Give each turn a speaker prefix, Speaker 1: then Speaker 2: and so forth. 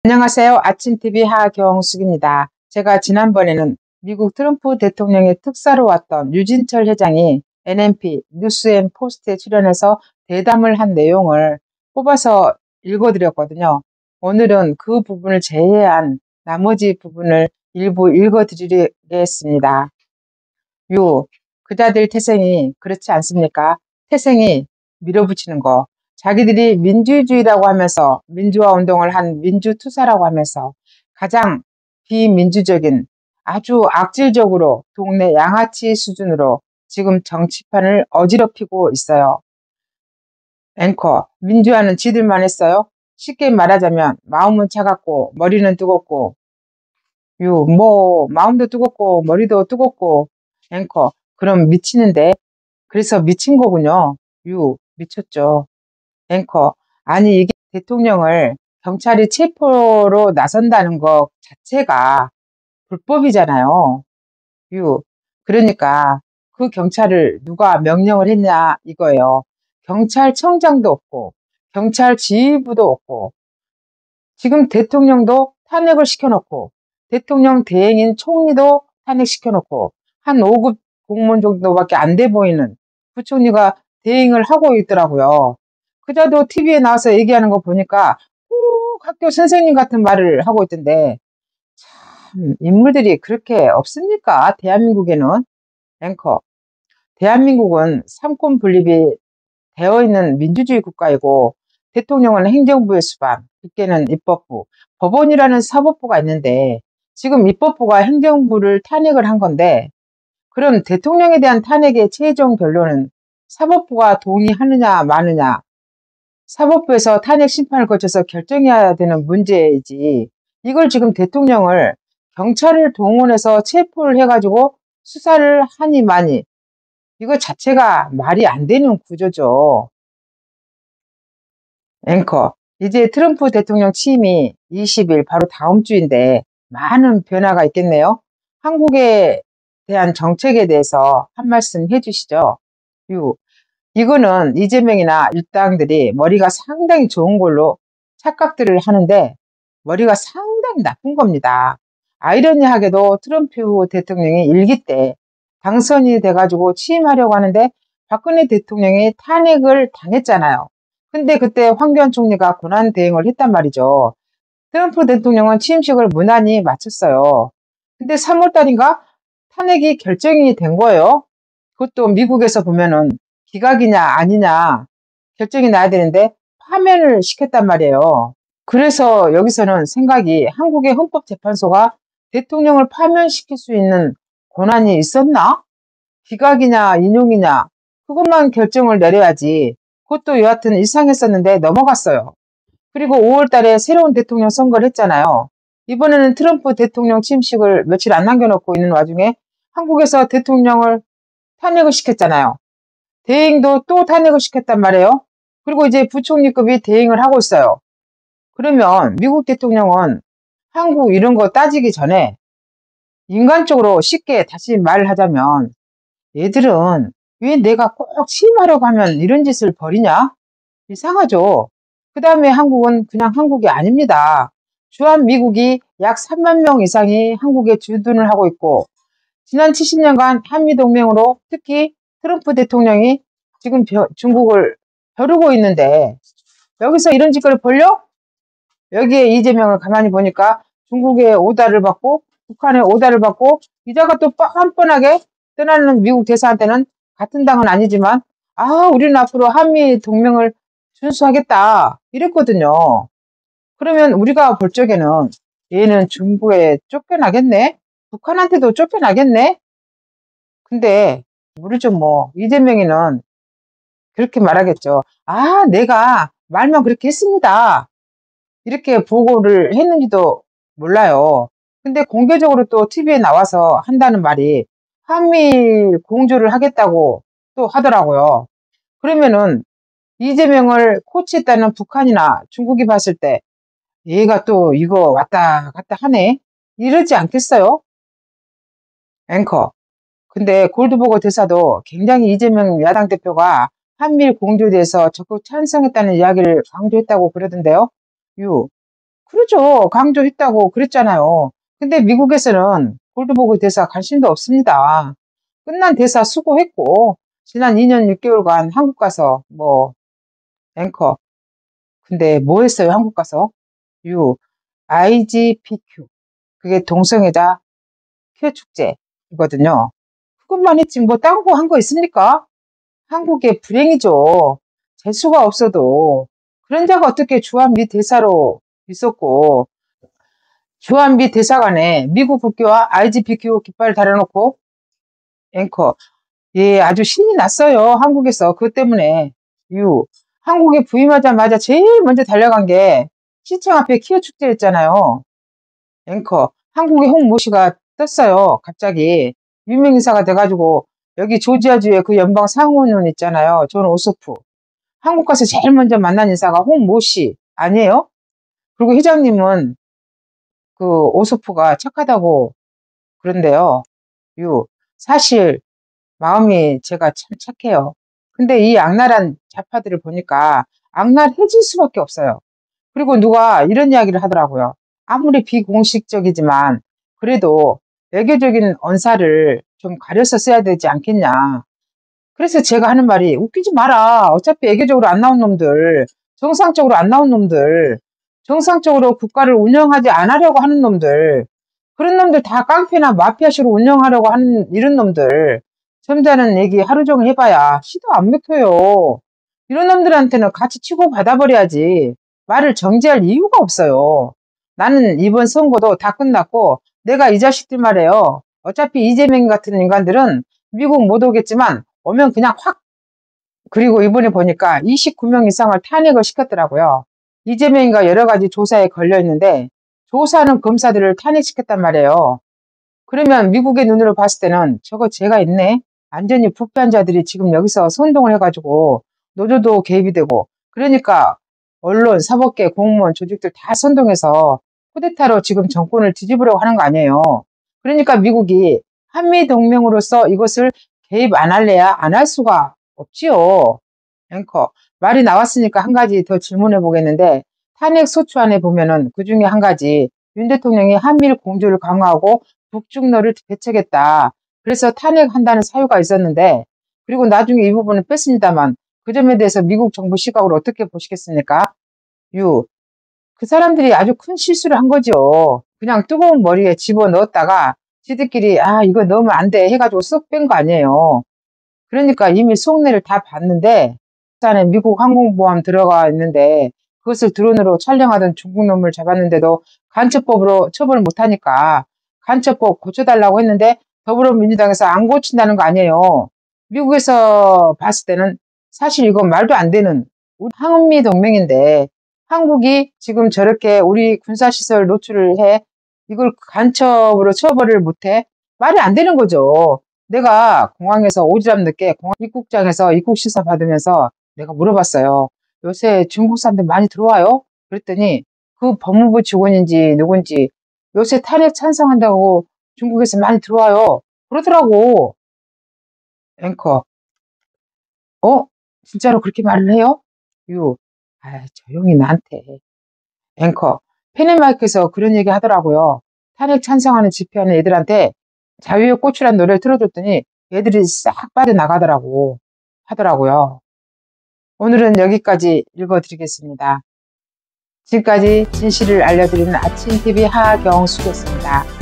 Speaker 1: 안녕하세요. 아침TV 하경숙입니다. 제가 지난번에는 미국 트럼프 대통령의 특사로 왔던 유진철 회장이 NNP 뉴스앤포스트에 출연해서 대담을 한 내용을 뽑아서 읽어드렸거든요. 오늘은 그 부분을 제외한 나머지 부분을 일부 읽어드리겠습니다. 그자들 태생이 그렇지 않습니까? 태생이 밀어붙이는 거. 자기들이 민주주의라고 하면서 민주화 운동을 한 민주투사라고 하면서 가장 비민주적인 아주 악질적으로 동네 양아치 수준으로 지금 정치판을 어지럽히고 있어요. 앵커, 민주화는 지들만 했어요? 쉽게 말하자면 마음은 차갑고 머리는 뜨겁고 마음도 뜨겁고 머리도 뜨겁고 앵커, 그럼 미치는데? 그래서 미친 거군요. 미쳤죠. 앵커, 아니 이게 대통령을 경찰이 체포로 나선다는 것 자체가 불법이잖아요. 그러니까 그 경찰을 누가 명령을 했냐 이거예요. 경찰청장도 없고 경찰 지휘부도 없고 지금 대통령도 탄핵을 시켜놓고 대통령 대행인 총리도 탄핵시켜놓고 한 5급 공무원 정도밖에 안 돼 보이는 부총리가 대행을 하고 있더라고요. 그자도 TV에 나와서 얘기하는 거 보니까 꼭 학교 선생님 같은 말을 하고 있던데 참 인물들이 그렇게 없습니까? 대한민국에는. 앵커, 대한민국은 삼권 분립이 되어 있는 민주주의 국가이고 대통령은 행정부의 수반, 국회는 입법부, 법원이라는 사법부가 있는데 지금 입법부가 행정부를 탄핵을 한 건데 그럼 대통령에 대한 탄핵의 최종 결론은 사법부가 동의하느냐 마느냐, 사법부에서 탄핵 심판을 거쳐서 결정해야 되는 문제이지 이걸 지금 대통령을 경찰을 동원해서 체포를 해가지고 수사를 하니 마니 이거 자체가 말이 안 되는 구조죠. 앵커, 이제 트럼프 대통령 취임이 20일 바로 다음 주인데 많은 변화가 있겠네요. 한국에 대한 정책에 대해서 한 말씀 해주시죠. 이거는 이재명이나 일당들이 머리가 상당히 좋은 걸로 착각들을 하는데 머리가 상당히 나쁜 겁니다. 아이러니하게도 트럼프 대통령이 1기 때 당선이 돼가지고 취임하려고 하는데 박근혜 대통령이 탄핵을 당했잖아요. 근데 그때 황교안 총리가 권한 대행을 했단 말이죠. 트럼프 대통령은 취임식을 무난히 마쳤어요. 근데 3월달인가 탄핵이 결정이 된 거예요. 그것도 미국에서 보면은 기각이냐 아니냐 결정이 나야 되는데 파면을 시켰단 말이에요. 그래서 여기서는 생각이 한국의 헌법재판소가 대통령을 파면시킬 수 있는 권한이 있었나? 기각이냐 인용이냐 그것만 결정을 내려야지. 그것도 여하튼 이상했었는데 넘어갔어요. 그리고 5월 달에 새로운 대통령 선거를 했잖아요. 이번에는 트럼프 대통령 취임식을 며칠 안 남겨놓고 있는 와중에 한국에서 대통령을 탄핵을 시켰잖아요. 대행도 또 탄핵을 시켰단 말이에요. 그리고 이제 부총리급이 대행을 하고 있어요. 그러면 미국 대통령은 한국 이런 거 따지기 전에 인간적으로 쉽게 다시 말을 하자면 얘들은 왜 내가 꼭 취임하려고 하면 이런 짓을 벌이냐? 이상하죠. 그 다음에 한국은 그냥 한국이 아닙니다. 주한미국이 약 3만 명 이상이 한국에 주둔을 하고 있고 지난 70년간 한미동맹으로 특히 트럼프 대통령이 지금 중국을 벼르고 있는데 여기서 이런 짓거리 벌려? 여기에 이재명을 가만히 보니까 중국의 오다를 받고 북한의 오다를 받고 이자가 또 뻔뻔하게 떠나는 미국 대사한테는 같은 당은 아니지만 우리는 앞으로 한미 동맹을 준수하겠다 이랬거든요. 그러면 우리가 볼 적에는 얘는 중국에 쫓겨나겠네? 북한한테도 쫓겨나겠네? 근데 모르죠 뭐. 이재명이는 그렇게 말하겠죠. 내가 말만 그렇게 했습니다. 이렇게 보고를 했는지도 몰라요. 근데 공개적으로 또 TV에 나와서 한다는 말이 한미 공조를 하겠다고 또 하더라고요. 그러면은 이재명을 코치했다는 북한이나 중국이 봤을 때 얘가 또 이거 왔다 갔다 하네? 이러지 않겠어요? 앵커. 근데 골드버거 대사도 굉장히 이재명 야당 대표가 한미일 공조에 대해서 적극 찬성했다는 이야기를 강조했다고 그러던데요. 그러죠. 강조했다고 그랬잖아요. 근데 미국에서는 골드버그 대사 관심도 없습니다. 끝난 대사 수고했고, 지난 2년 6개월간 한국 가서, 앵커. 근데 뭐 했어요, 한국 가서? IGPQ. 그게 동성애자 퀴어 축제이거든요. 그것만 했지, 뭐, 딴 거 한 거 있습니까? 한국의 불행이죠. 재수가 없어도. 그런 자가 어떻게 주한미 대사로 있었고, 주한미 대사관에 미국 국기와 IGBQ 깃발을 달아놓고 앵커. 예, 아주 신이 났어요. 한국에서. 그것 때문에. 한국에 부임하자마자 제일 먼저 달려간 게 시청 앞에 퀴어 축제였잖아요. 앵커. 한국의 홍모 씨가 떴어요. 갑자기. 유명인사가 돼가지고 여기 조지아주의 그 연방 상원의원 있잖아요. 존 오소프. 한국 가서 제일 먼저 만난 인사가 홍모 씨 아니에요? 그리고 회장님은 그 오소프가 착하다고 그런데요. 사실 마음이 제가 참 착해요. 근데 이 악랄한 좌파들을 보니까 악랄해질 수밖에 없어요. 그리고 누가 이런 이야기를 하더라고요. 아무리 비공식적이지만 그래도 외교적인 언사를 좀 가려서 써야 되지 않겠냐. 그래서 제가 하는 말이 웃기지 마라. 어차피 외교적으로 안 나온 놈들, 정상적으로 안 나온 놈들, 정상적으로 국가를 운영하지 않으려고 하는 놈들, 그런 놈들 다 깡패나 마피아식으로 운영하려고 하는 이런 놈들, 점잖은 얘기 하루 종일 해봐야 시도 안 먹혀요. 이런 놈들한테는 같이 치고 받아버려야지. 말을 정지할 이유가 없어요. 나는 이번 선거도 다 끝났고 내가 이 자식들 말이에요. 어차피 이재명 같은 인간들은 미국 못 오겠지만 오면 그냥 확. 그리고 이번에 보니까 29명 이상을 탄핵을 시켰더라고요. 이재명이가 여러 가지 조사에 걸려 있는데 조사하는 검사들을 탄핵시켰단 말이에요. 그러면 미국의 눈으로 봤을 때는 저거 죄가 있네. 완전히 부패한 자들이 지금 여기서 선동을 해가지고 노조도 개입이 되고 그러니까 언론, 사법계, 공무원, 조직들 다 선동해서 쿠데타로 지금 정권을 뒤집으려고 하는 거 아니에요. 그러니까 미국이 한미동맹으로서 이것을 개입 안 할래야 안 할 수가 없지요. 앵커. 말이 나왔으니까 한 가지 더 질문해 보겠는데 탄핵 소추안에 보면은 그 중에 한 가지 윤 대통령이 한미일 공조를 강화하고 북중로를 대책했다. 그래서 탄핵한다는 사유가 있었는데 그리고 나중에 이 부분을 뺐습니다만 그 점에 대해서 미국 정부 시각으로 어떻게 보시겠습니까? 그 사람들이 아주 큰 실수를 한 거죠. 그냥 뜨거운 머리에 집어넣었다가 지들끼리 이거 넣으면 안 돼 해가지고 쏙 뺀 거 아니에요. 그러니까 이미 속내를 다 봤는데 안에 미국 항공모함 들어가 있는데 그것을 드론으로 촬영하던 중국 놈을 잡았는데도 간첩법으로 처벌을 못하니까 간첩법 고쳐달라고 했는데 더불어민주당에서 안 고친다는 거 아니에요. 미국에서 봤을 때는 사실 이건 말도 안 되는 우리 한미 동맹인데 한국이 지금 저렇게 우리 군사시설 노출을 해 이걸 간첩으로 처벌을 못해? 말이 안 되는 거죠. 내가 공항에서 오지랖 늦게 공항 입국장에서 입국 심사 받으면서 내가 물어봤어요. 요새 중국 사람들 많이 들어와요? 그랬더니 그 법무부 직원인지 누군지 요새 탄핵 찬성한다고 중국에서 많이 들어와요. 그러더라고. 앵커. 진짜로 그렇게 말을 해요? 조용히 나한테. 앵커. 페네마이크에서 그런 얘기 하더라고요. 탄핵 찬성하는 집회하는 애들한테 자유의 꽃이라는 노래를 틀어줬더니 애들이 싹 빠져나가더라고 하더라고요. 오늘은 여기까지 읽어드리겠습니다. 지금까지 진실을 알려드리는 아침TV 하경숙이었습니다.